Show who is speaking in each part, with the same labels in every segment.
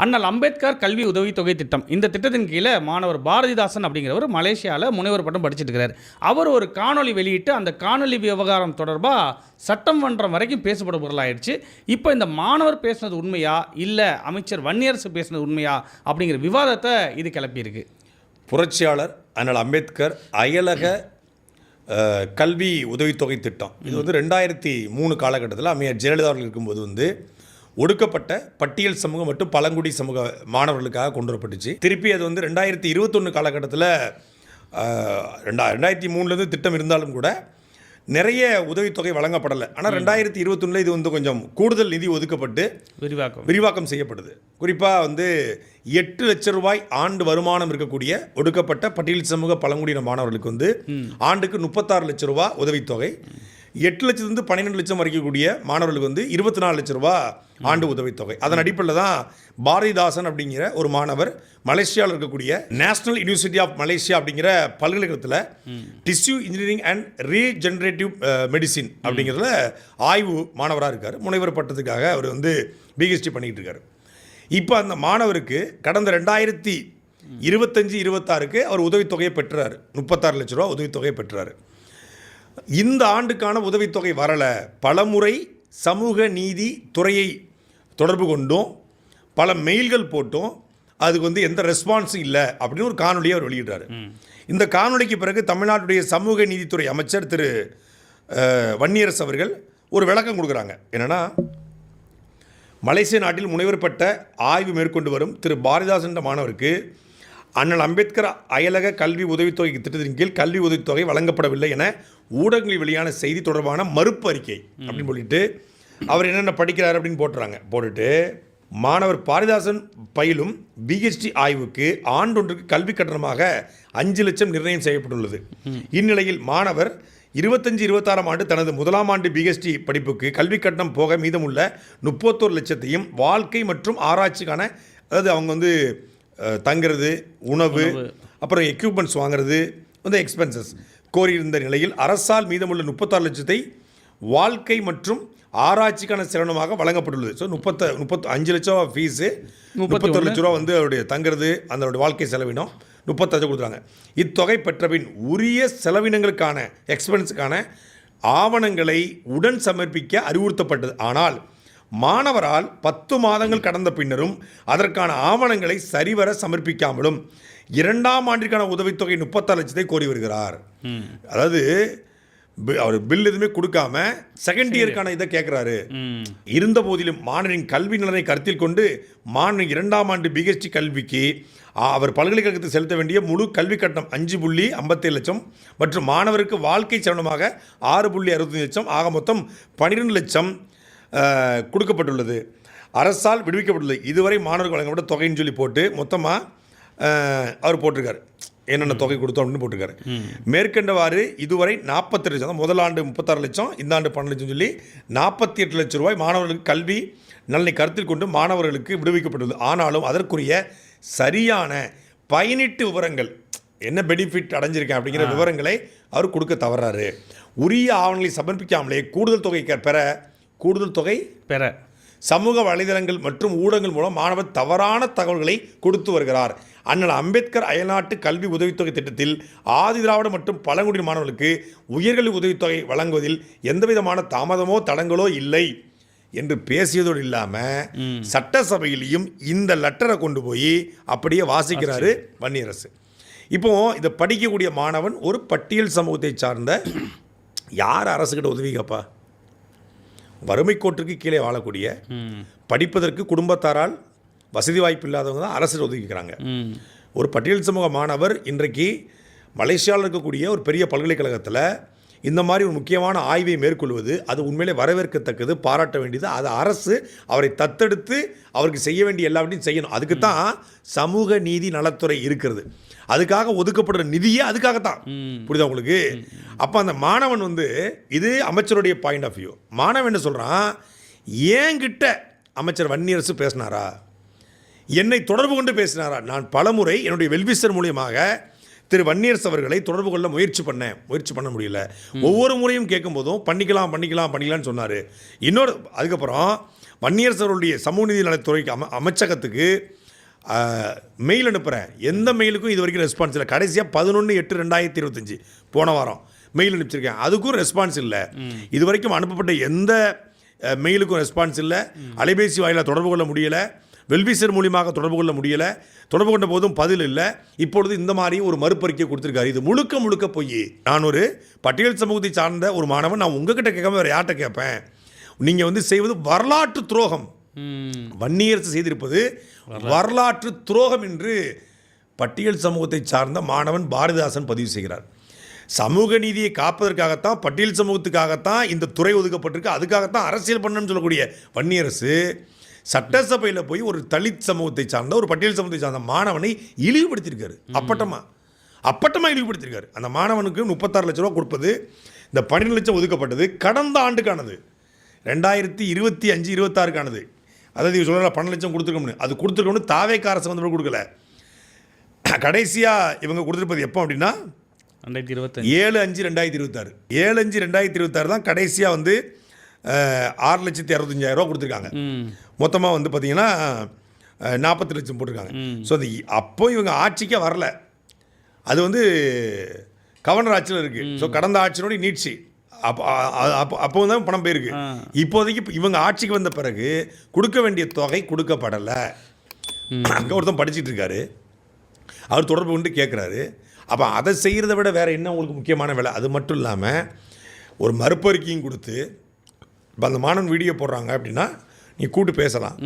Speaker 1: அண்ணல் அம்பேத்கர் கல்வி உதவித்தொகை திட்டம். இந்த திட்டத்தின் கீழே மாணவர் பாரதிதாசன் அப்படிங்கிறவர் மலேசியாவில் முனைவர் பட்டம் படிச்சுட்டு இருக்கிறார். அவர் ஒரு காணொலி வெளியிட்டு அந்த காணொலி விவகாரம் தொடர்பாக சட்டமன்றம் வரைக்கும் பேசப்படும் பொருளாயிடுச்சு. இப்போ இந்த மாணவர் பேசுனது உண்மையா இல்லை அமைச்சர் வன்னியரசு பேசுனது உண்மையா அப்படிங்கிற விவாதத்தை இது கிளப்பியிருக்கு.
Speaker 2: புரட்சியாளர் அண்ணல் அம்பேத்கர் அயலக கல்வி உதவித்தொகை திட்டம் இது 2003 காலகட்டத்தில் அம்மையார் ஜெயலலிதா அவர்கள் இருக்கும்போது ஒடுக்கப்பட்ட பட்டியல் சமூகம் மற்றும் பழங்குடி சமூக மாணவர்களுக்காக கொண்டு வரப்பட்டுச்சு. திருப்பி அது 2021 காலகட்டத்தில் 2003 திட்டம் இருந்தாலும் கூட நிறைய உதவித்தொகை வழங்கப்படலை. ஆனால் 2021 இது கொஞ்சம் கூடுதல் நிதி ஒதுக்கப்பட்டு விரிவாக்கம் செய்யப்படுது. குறிப்பாக 8 லட்சம் ரூபாய் ஆண்டு வருமானம் இருக்கக்கூடிய ஒடுக்கப்பட்ட பட்டியல் சமூக பழங்குடியின மாணவர்களுக்கு ஆண்டுக்கு 36 லட்சம் ரூபாய் உதவித்தொகை, 8 லட்சத்துலேருந்து 12 லட்சம் வரைக்கக்கூடிய மாணவர்களுக்கு 24 லட்சம் ரூபா ஆண்டு உதவித்தொகை. அதன் அடிப்படையில் தான் பாரதிதாசன் அப்படிங்கிற ஒரு மாணவர் மலேசியாவில் இருக்கக்கூடிய நேஷனல் யூனிவர்சிட்டி ஆஃப் மலேசியா அப்படிங்கிற பல்கலைக்கழகத்தில் tissue engineering and regenerative medicine அப்படிங்கிறதுல ஆய்வு மாணவராக இருக்கார். முனைவர் பட்டத்துக்காக அவர் பிஹெச்டி பண்ணிக்கிட்டு இருக்கார். இப்போ அந்த மாணவருக்கு கடந்த 2025-26 அவர் உதவித்தொகையை பெற்றார். 36 லட்ச ரூபா உதவித்தொகையை பெற்றார். இந்த ஆண்டுக்கான உதவித்தொகை வரலை. பலமுறை சமூக நீதி துறையை தொடர்பு கொண்டும் பல மெயில்கள் போட்டும் அதுக்கு எந்த ரெஸ்பான்ஸும் இல்லை அப்படின்னு ஒரு காணொலியை அவர் வெளியிடுறார். இந்த காணொலிக்கு பிறகு தமிழ்நாட்டுடைய சமூக நீதித்துறை அமைச்சர் திரு வன்னியரசு அவர்கள் ஒரு விளக்கம் கொடுக்குறாங்க. என்னென்னா, மலேசிய நாட்டில் முனைவர் பட்ட ஆய்வு மேற்கொண்டு வரும் திரு பாரதிதாசன் என்ற மாணவருக்கு அண்ணல் அம்பேத்கர் அயலக கல்வி உதவித்தொகை திட்டத்தின் கீழ் கல்வி உதவித்தொகை வழங்கப்படவில்லை என ஊடகங்களில் வெளியான செய்தி தொடர்பான மறுப்பு அறிக்கை அப்படின்னு சொல்லிட்டு அவர் என்னென்ன படிக்கிறார் அப்படின்னு போட்டுட்டு மாணவர் பாரதிதாசன் பயிலும் பிஹெச்டி ஆய்வுக்கு ஆண்டொன்றுக்கு கல்வி கட்டணமாக 5 லட்சம் நிர்ணயம் செய்யப்பட்டுள்ளது. இந்நிலையில் மாணவர் 25-26 ஆண்டு தனது முதலாம் ஆண்டு பிஹெச்டி படிப்புக்கு கல்வி கட்டணம் போக மீதமுள்ள 31 லட்சத்தையும் வாழ்க்கை மற்றும் ஆராய்ச்சிக்கான, அதாவது அவங்க தங்கிறது, உணவு, அப்புறம் எக்யூப்மெண்ட்ஸ் வாங்குறது எக்ஸ்பென்சஸ் கோரியிருந்த நிலையில் அரசால் மீதமுள்ள 36 லட்சத்தை வாழ்க்கை மற்றும் ஆராய்ச்சிக்கான செலவினமாக வழங்கப்பட்டுள்ளது. ஸோ 5 லட்சம் ரூபா ஃபீஸு, 31 லட்ச ரூபா அவருடைய தங்கிறது, அதனுடைய வாழ்க்கை செலவினம் 35 கொடுத்துருவாங்க. இத்தொகை பெற்றபின் உரிய செலவினங்களுக்கான எக்ஸ்பென்ஸுக்கான ஆவணங்களை உடன் சமர்ப்பிக்க அறிவுறுத்தப்பட்டது. ஆனால் மாணவரால் 10 மாதங்கள் கடந்த பின்னரும் அதற்கான ஆவணங்களை சரிவர சமர்ப்பிக்காமலும் 2ஆம் ஆண்டிற்கான உதவித்தொகை 36 லட்சத்தை கோரி வருகிறார். அதாவது அவர் பில் எதுவுமே கொடுக்காம செகண்ட் இயருக்கான இதை கேட்குறாரு. இருந்த போதிலும் மாணவரின் கல்வி நலனை கருத்தில் கொண்டு மாணவரின் 2ஆம் ஆண்டு பிஹெச்டி கல்விக்கு அவர் பல்கலைக்கழகத்தில் செலுத்த வேண்டிய முழு கல்வி கட்டணம் 5.57 லட்சம் மற்றும் மாணவருக்கு வாழ்க்கை செலவினமாக 6.65 லட்சம் ஆக மொத்தம் 12 லட்சம் கொடுக்கப்பட்டுள்ளது. அரசால் விடுவிக்கப்பட்டுள்ளது. இதுவரை மாணவர்கள் வழங்கப்பட்ட தொகைன்னு சொல்லி போட்டு மொத்தமாக அவர் போட்டிருக்காரு, என்னென்ன தொகை கொடுத்தோம் அப்படின்னு போட்டிருக்காரு. மேற்கண்டவாறு இதுவரை 48 லட்சம், முதல் ஆண்டு 36 லட்சம், இந்த ஆண்டு 12 லட்சம் சொல்லி 48 லட்சம் ரூபாய் மாணவர்களுக்கு கல்வி நலனை கருத்தில் கொண்டு மாணவர்களுக்கு விடுவிக்கப்பட்டுள்ளது. ஆனாலும் அதற்குரிய சரியான பயனீட்டு விவரங்கள், என்ன பெனிஃபிட் அடைஞ்சிருக்கேன் அப்படிங்கிற விவரங்களை அவர் கொடுக்க தவறாரு. உரிய ஆவணங்களை சமர்ப்பிக்காமலே கூடுதல் தொகை பெற சமூக வலைதளங்கள் மற்றும் ஊடகங்கள் மூலம் மாணவர் தவறான தகவல்களை கொடுத்து வருகிறார். அண்ணல் அம்பேத்கர் அயல்நாட்டு கல்வி உதவித்தொகை திட்டத்தில் ஆதி திராவிட மற்றும் பழங்குடியின மாணவர்களுக்கு உயர்கல்வி உதவித்தொகை வழங்குவதில் எந்தவிதமான தாமதமோ தடங்களோ இல்லை என்று பேசியதோடு இல்லாமல் சட்டசபையிலையும் இந்த லெட்டரை கொண்டு போய் அப்படியே வாசிக்கிறாரு வன்னியரசு. இப்போ இதை படிக்கக்கூடிய மாணவன் ஒரு பட்டியல் சமூகத்தை சார்ந்த யார் அரசுக்கிட்ட உதவி கேப்பா? வறுமை கோட்டிற்கு கீழே வாழக்கூடிய, படிப்பதற்கு குடும்பத்தாரால் வசதி வாய்ப்பு இல்லாதவங்க தான் அரசு ஒதுக்கிக்கிறாங்க. ஒரு பட்டியல் சமூக மாணவர் இன்றைக்கு மலேசியாவில் இருக்கக்கூடிய ஒரு பெரிய பல்கலைக்கழகத்தில் இந்த மாதிரி ஒரு முக்கியமான ஆய்வை மேற்கொள்வது அது உண்மையிலே வரவேற்கத்தக்கது, பாராட்ட வேண்டியது. அது அரசு அவரை தத்தெடுத்து அவருக்கு செய்ய வேண்டிய எல்லாவற்றையும் செய்யணும். அதுக்கு தான் சமூக நீதி நலத்துறை இருக்கிறது. அதுக்காக ஒதுக்கப்படுற நிதியே அதுக்காகத்தான். புரியுதா உங்களுக்கு? அப்போ அந்த மாணவன் இது அமைச்சருடைய பாயிண்ட் ஆஃப் வியூ. மாணவன் என்ன சொல்கிறான், ஏங்கிட்ட அமைச்சர் வன்னியரசு பேசினாரா, என்னை தொடர்பு கொண்டு பேசினாரா? நான் பலமுறை என்னுடைய வெல்விசர் மூலியமாக திரு வன்னியரசு அவர்களை தொடர்பு கொள்ள முயற்சி பண்ண முடியல. ஒவ்வொரு முறையும் கேட்கும்போதும் பண்ணிக்கலாம்னு சொன்னார். அதுக்கப்புறம் வன்னியரசு அவர்களுடைய சமூக நீதி நலத்துறைக்கு அமைச்சகத்துக்கு மெயில் அனுப்புகிறேன். எந்த மெயிலுக்கும் இது வரைக்கும் ரெஸ்பான்ஸ் இல்லை. கடைசியாக 11/8/2025 போன வாரம் மெயில் அனுப்பிச்சிருக்கேன். அதுக்கும் ரெஸ்பான்ஸ் இல்லை. இது வரைக்கும் அனுப்பப்பட்ட எந்த மெயிலுக்கும் ரெஸ்பான்ஸ் இல்லை. அலைபேசி வாயிலாக தொடர்பு கொள்ள முடியலை. வெல்விசர் மூலியமாக தொடர்பு கொள்ள முடியலை. தொடர்பு கொண்ட போதும் பதில் இல்லை. இப்பொழுது இந்த மாதிரி ஒரு மறுப்பறிக்கை கொடுத்துருக்காரு. இது முழுக்க முழுக்க போய் நான் ஒரு பட்டியல் சமூகத்தை சார்ந்த ஒரு மாணவன், நான் உங்ககிட்ட கேட்காம வேறு யார்கிட்ட கேட்பேன்? நீங்கள் செய்வது வரலாற்று துரோகம். வன்னியரசு செய்திருப்பது வரலாற்று துரோகம் என்று பட்டியல் சமூகத்தை சார்ந்த மாணவன் பாரதிதாசன் பதிவு செய்கிறார். சமூக நீதியை காப்பதற்காகத்தான், பட்டியல் சமூகத்துக்காகத்தான் இந்த துறை ஒதுக்கப்பட்டிருக்கு, அதுக்காகத்தான் அரசியல் பண்ணணும்னு சொல்லக்கூடிய வன்னியரசு சட்டசபையில் போய் ஒரு தலித் சமூகத்தை சார்ந்த ஒரு பட்டியல் சமூகத்தை சார்ந்த மாணவனை இழிவுபடுத்தியிருக்காரு. அப்பட்டமாக இழிவுபடுத்தியிருக்காரு. அந்த மாணவனுக்கு 36 லட்ச ரூபா கொடுப்பது, இந்த 12 லட்சம் ஒதுக்கப்பட்டது கடந்த ஆண்டுக்கானது, 2025-26க்கானது. அதாவது இவர் சொல்கிற 12 லட்சம் கொடுத்துருக்கோம்னு, அது கொடுத்துருக்கோம்னு தாவேக்கா அரசு வந்து கொடுக்கல. கடைசியாக இவங்க கொடுத்துருப்பது எப்போ அப்படின்னா 7/5/2026. 7/5/2026 தான் கடைசியாக 6,65,000 கொடுத்துருக்காங்க. மொத்தமாக பார்த்தீங்கன்னா 40 லட்சம் போட்டிருக்காங்க. ஸோ அது அப்போ இவங்க ஆட்சிக்கே வரல. அது கவர்னர் ஆட்சியில் இருக்குது. ஸோ கடந்த ஆட்சியினுடைய நீட்சி அப்போ தான் பணம் போயிருக்கு. இப்போதைக்கு இவங்க ஆட்சிக்கு வந்த பிறகு கொடுக்க வேண்டிய தொகை கொடுக்கப்படலை. அங்கே ஒருத்தன் படிச்சுட்டு இருக்காரு, அவர் தொடர்பு கொண்டு கேட்குறாரு. அப்போ அதை செய்கிறத விட வேறு என்ன உங்களுக்கு முக்கியமான வேலை? அது மட்டும் இல்லாமல் ஒரு மறுப்பறிக்கையும் கொடுத்து, இப்போ அந்த மாணவன் வீடியோ போடுறாங்க அப்படின்னா நீ கூப்பிட்டு பேசலாம்.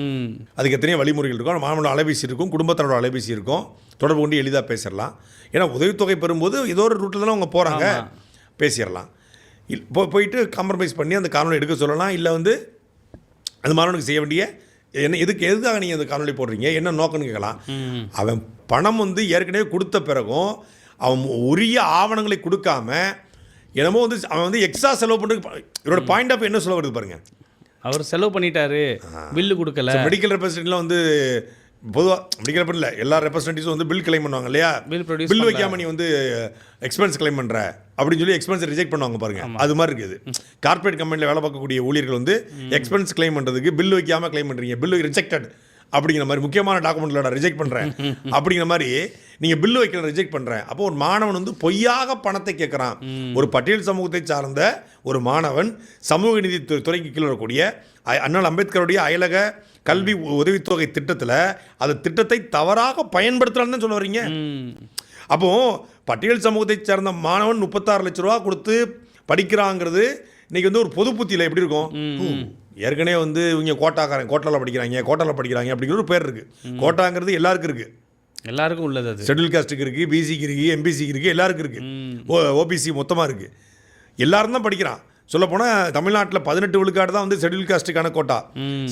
Speaker 2: அதுக்கு எத்தனையோ வழிமுறைகள் இருக்கும். மாணவனோட அலைபேசி இருக்கும், குடும்பத்தினோட அலைபேசி இருக்கும், தொடர்பு கொண்டு எளிதாக பேசிடலாம். ஏன்னா உதவித்தொகை பெறும்போது ஏதோ ஒரு ரூட்டில் தானே அவங்க போகிறாங்க, பேசிடலாம். போயிட்டு காம்ப்ரமைஸ் பண்ணி அந்த காணொலி எடுக்க சொல்லலாம். இல்லை அந்த மாணவனுக்கு செய்ய வேண்டிய என்ன, எதுக்காக நீங்கள் அந்த காணொலி போடுறீங்க, என்ன நோக்கம்னு கேட்கலாம். அவன் பணம் ஏற்கனவே கொடுத்த பிறகும் அவன் உரிய ஆவணங்களை கொடுக்காம என்னமோ அவன் எக்ஸ்ட்ரா செலவு பண்ணுறது. இவரோட பாயிண்ட் ஆஃப் என்ன சொல்ல வருது பாருங்க. அவர் செலவு பண்ணிட்டாரு, பில்லு கொடுக்கல. மெடிக்கல் ரெப்ரசன்டேட்டிவ்லாம் பொதுவாக மெடிக்கல் பண்ணல, எல்லா ரெப்ரசன்டேட்டிவ்ஸும் பில் கிளைம் பண்ணுவாங்க இல்லையா? பில் வைக்காம நீ எக்ஸ்பென்ஸ் கிளைம் பண்ணுற அப்படின்னு சொல்லி எக்ஸ்பென்ஸ் ரிஜெக்ட் பண்ணுவாங்க பாருங்க. அது மாதிரி இருக்குது. கார்பரேட் கம்பெனியில் வேலை பார்க்கக்கூடிய ஊழியர்கள் எக்ஸ்பென்ஸ் கிளைம் பண்ணுறதுக்கு பில் வைக்காமல் கிளைம் பண்ணுறீங்க, பில்லு ரிஜெக்டட் அப்படிங்கிற மாதிரி, முக்கியமான டாக்குமெண்ட்டில் ரிஜெக்ட் பண்ணுறேன் அப்படிங்கிற மாதிரி நீங்கள் பில்லு வைக்கல ரிஜெக்ட் பண்ணுறேன். அப்போ ஒரு மாணவன் பொய்யாக பணத்தை கேட்குறான். ஒரு பட்டியல் சமூகத்தை சார்ந்த ஒரு மாணவன் சமூக நீதி துறைக்கு கீழே வரக்கூடிய அண்ணல் அம்பேத்கருடைய அயலக கல்வி உதவித்தொகை திட்டத்தில் அந்த திட்டத்தை தவறாக பயன்படுத்தலான்னு தான் சொல்ல வரீங்க. அப்போது பட்டியல் சமூகத்தை சார்ந்த மாணவன் 36 லட்ச ரூபா கொடுத்து படிக்கிறாங்கிறது இன்றைக்கி ஒரு பொது புத்தியில் எப்படி இருக்கும்? ஏற்கனவே இவங்க கோட்டாவில் படிக்கிறாங்க அப்படிங்கிற ஒரு பேர் இருக்குது. கோட்டாங்கிறது எல்லாருக்கும் இருக்குது, எல்லாருக்கும் உள்ளது. அது ஷெட்யூல் காஸ்ட்டுக்கு இருக்குது, பிசிக்கு இருக்குது, எம்பிசிக்கு இருக்குது, எல்லாருக்கும் இருக்குது, ஓபிசி மொத்தமாக இருக்குது. எல்லாரும் தான் படிக்கிறான். சொல்லப்போனால் தமிழ்நாட்டில் 18 விழுக்காடு தான் ஷெட்யூல் காஸ்ட்டுக்கான கோட்டா.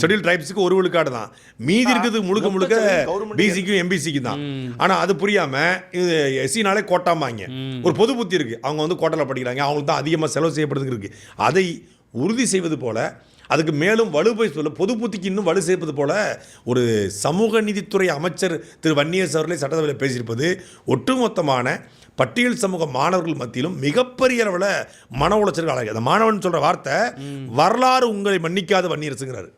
Speaker 2: ஷெட்யூல் ட்ரைப்ஸுக்கு 1 விழுக்காடு தான். மீதி இருக்கிறது முழுக்க பிசிக்கும் எம்பிசிக்கும் தான். ஆனால் அது புரியாமல் எஸ்சினாலே கோட்டாமாங்க. ஒரு பொது புத்தி இருக்குது. அவங்க கோட்டாவில் படிக்கிறாங்க, அவங்களுக்கு தான் அதிகமாக செலவு செய்யப்படுறதுக்கு இருக்குது. அதை உறுதி செய்வது போல், அதுக்கு மேலும் வலுப்பை சொல்ல, பொது புத்திக்கு இன்னும் வலு சேர்ப்பது போல ஒரு சமூக நீதித்துறை அமைச்சர் திரு வன்னியரசு அவர்களே சட்டசபையில் பேசியிருப்பது ஒட்டுமொத்தமான பட்டியல் சமூக மாணவர்கள் மத்தியிலும் மிகப்பெரிய அளவில் மன உளைச்சல்கள் ஆளாகி. அந்த மாணவன் சொல்கிற வார்த்தை, வரலாறு உங்களை மன்னிக்காத வன்னியரசுங்கிறாரு.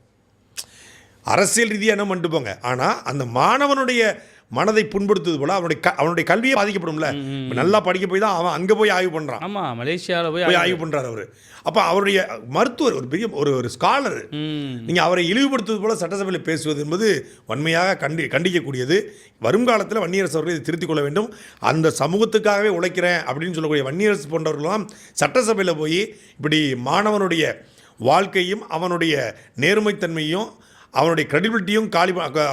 Speaker 2: அரசியல் ரீதியாக என்ன பண்ணிட்டு போங்க, ஆனால் அந்த மாணவனுடைய மனதை புண்படுத்துவது போல அவனுடைய கல்வியை பாதிக்கப்படும்ல. நல்லா படிக்க போய் தான் அவன் அங்கே போய் ஆய்வு பண்ணுறான். ஆமாம், மலேசியாவில் போய் ஆய்வு பண்ணுறாரு அவர். அப்போ அவருடைய மருத்துவர், ஒரு பெரிய ஒரு ஸ்காலர், நீங்கள் அவரை இழிவுபடுத்துவது போல சட்டசபையில் பேசுவது என்பது வன்மையாக கண்டிக்கக்கூடியது. வருங்காலத்தில் வன்னியரசு அவர்கள் இதை திருத்திக் கொள்ள வேண்டும். அந்த சமூகத்துக்காகவே உழைக்கிறேன் அப்படின்னு சொல்லக்கூடிய வன்னியரசு போன்றவர்களாம் சட்டசபையில் போய் இப்படி மாணவனுடைய வாழ்க்கையும் அவனுடைய நேர்மைத்தன்மையும் அவனுடைய கிரெடிபிலிட்டியும்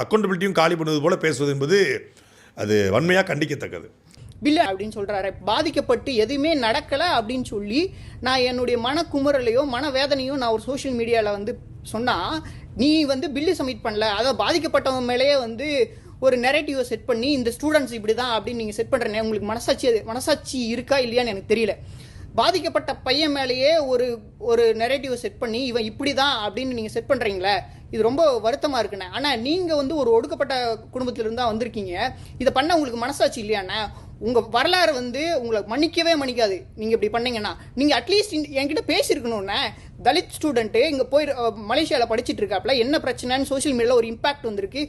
Speaker 2: அக்கௌண்டபிலிட்டியும் காலி பண்ணுவது போல பேசுவது என்பது அது வன்மையாக கண்டிக்கத்தக்கது.
Speaker 3: பில்லு அப்படின்னு சொல்கிறாரு, பாதிக்கப்பட்டு எதுவுமே நடக்கலை அப்படின்னு சொல்லி நான் என்னுடைய மனக்குமுறலையோ மனவேதனையோ நான் ஒரு சோஷியல் மீடியாவில் சொன்னால், நீ பில்லு சப்மிட் பண்ணல, அதாவது பாதிக்கப்பட்டவங்க மேலேயே ஒரு நெரேட்டிவை செட் பண்ணி இந்த ஸ்டூடெண்ட்ஸ் இப்படி தான் அப்படின்னு நீங்கள் செட் பண்ணுறேன்னு உங்களுக்கு மனசாட்சி இருக்கா இல்லையான்னு எனக்கு தெரியல. பாதிக்கப்பட்ட பையன் மேலேயே ஒரு நெரேட்டிவை செட் பண்ணி இவன் இப்படி தான் அப்படின்னு நீங்கள் செட் பண்ணுறீங்களே, இது ரொம்ப வருத்தமாக இருக்குண்ணே. ஆனால் நீங்கள் ஒரு ஒடுக்கப்பட்ட குடும்பத்திலிருந்து தான் வந்திருக்கீங்க, இதை பண்ண உங்களுக்கு மனசாட்சி இல்லையாண்ணே? உங்கள் வரலாறு வந்து உங்களை மன்னிக்கவே மன்னிக்காது நீங்கள் இப்படி பண்ணீங்கன்னா. நீங்கள் அட்லீஸ்ட் என்கிட்ட பேசியிருக்கணும்ண்ணே. தலித் ஸ்டூடெண்ட்டு இங்கே போய் மலேசியாவில் படிச்சுட்டு இருக்காப்புல, என்ன பிரச்சனைன்னு சோஷியல் மீடியாவில் ஒரு இம்பாக்ட் வந்திருக்கு,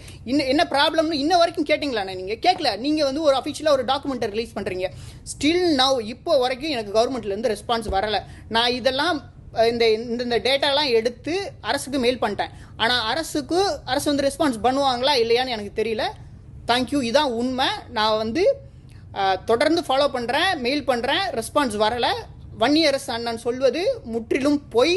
Speaker 3: என்ன ப்ராப்ளம்னு இன்ன வரைக்கும் கேட்டிங்களாண்ணே? நீங்கள் கேட்கல. நீங்கள் வந்து ஒரு அஃபிஷியலாக ஒரு டாக்குமெண்ட்டை ரிலீஸ் பண்ணுறீங்க. ஸ்டில் நவ் இப்போ வரைக்கும் எனக்கு கவர்மெண்ட்லேருந்து ரெஸ்பான்ஸ் வரலை. நான் இதெல்லாம் இந்த டேட்டாலாம் எடுத்து அரசுக்கு மெயில் பண்ணிட்டேன். ஆனால் அரசு வந்து ரெஸ்பான்ஸ் பண்ணுவாங்களா இல்லையான்னு எனக்கு தெரியல. தேங்க்யூ, இதான் உண்மை. நான் வந்து தொடர்ந்து ஃபாலோ பண்ணுறேன், மெயில் பண்ணுறேன், ரெஸ்பான்ஸ் வரலை. வன்னியரசு அண்ணன் சொல்வது முற்றிலும் பொய்.